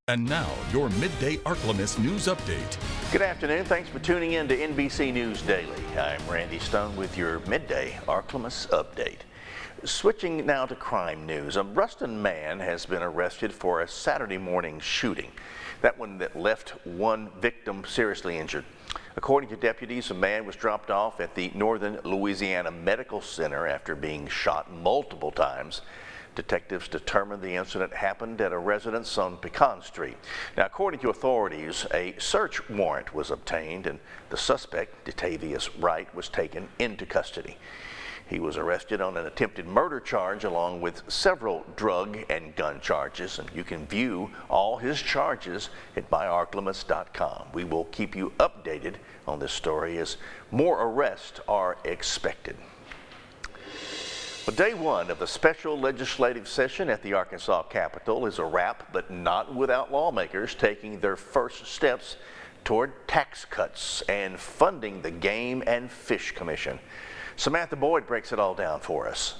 And now, your Midday Ark-La-Miss news update. Good afternoon. Thanks for tuning in to NBC News Daily. I'm Randy Stone with your Midday Ark-La-Miss update. Switching now to crime news. A Ruston man has been arrested for a Saturday morning shooting. That one that left one victim seriously injured. According to deputies, a man was dropped off at the Northern Louisiana Medical Center after being shot multiple times. Detectives determined the incident happened at a residence on Pecan Street. Now, according to authorities, a search warrant was obtained and the suspect, Datavius Wright, was taken into custody. He was arrested on an attempted murder charge along with several drug and gun charges, and you can view all his charges at myarklamiss.com. We will keep you updated on this story as more arrests are expected. Well, day one of the special legislative session at the Arkansas Capitol is a wrap, but not without lawmakers taking their first steps toward tax cuts and funding the Game and Fish Commission. Samantha Boyd breaks it all down for us.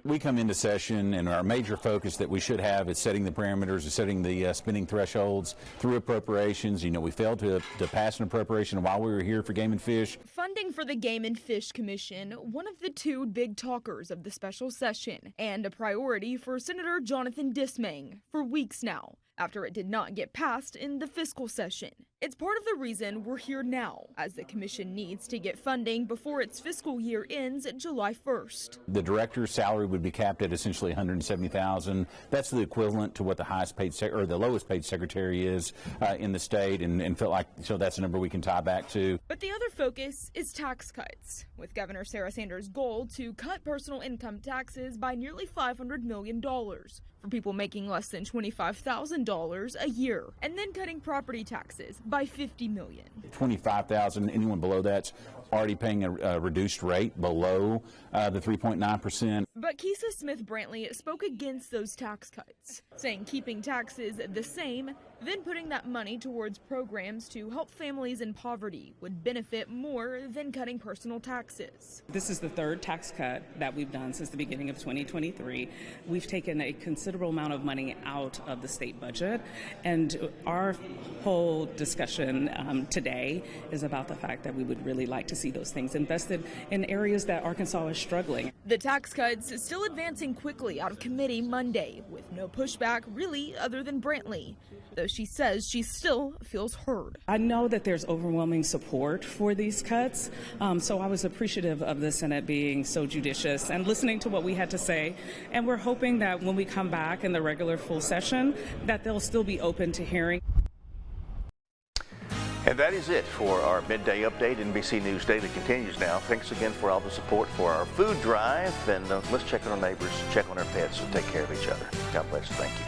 We come into session and our major focus that we should have is setting the parameters, is setting the spending thresholds through appropriations. You know, we failed to pass an appropriation while we were here for Game and Fish. Funding for the Game and Fish Commission, one of the two big talkers of the special session, and a priority for Senator Jonathan Dismang for weeks now, after it did not get passed in the fiscal session. It's part of the reason we're here now, as the commission needs to get funding before its fiscal year ends July 1st. The director's salary would be capped at essentially $170,000. That's the equivalent to what the highest paid or the lowest paid secretary is in the state, and felt like so that's a number we can tie back to. But the other focus is tax cuts, with Governor Sarah Sanders' goal to cut personal income taxes by nearly $500 million for people making less than $25,000 a year, and then cutting property taxes by $50 million. $25,000, anyone below that's already paying a reduced rate below the 3.9%. But Keisa Smith-Brantley spoke against those tax cuts, saying keeping taxes the same, then putting that money towards programs to help families in poverty would benefit more than cutting personal taxes. This is the third tax cut that we've done since the beginning of 2023. We've taken a considerable amount of money out of the state budget, and our whole discussion today is about the fact that we would really like to see those things invested in areas that Arkansas is struggling. The tax cuts is still advancing quickly out of committee Monday, with no pushback really other than Brantley, though she says she still feels heard. I know that there's overwhelming support for these cuts, so I was appreciative of the Senate being so judicious and listening to what we had to say, and we're hoping that when we come back in the regular full session that they'll still be open to hearing. And that is it for our midday update. NBC News Daily continues now. Thanks again for all the support for our food drive, and let's check on our neighbors, check on our pets, and take care of each other. God bless. Thank you.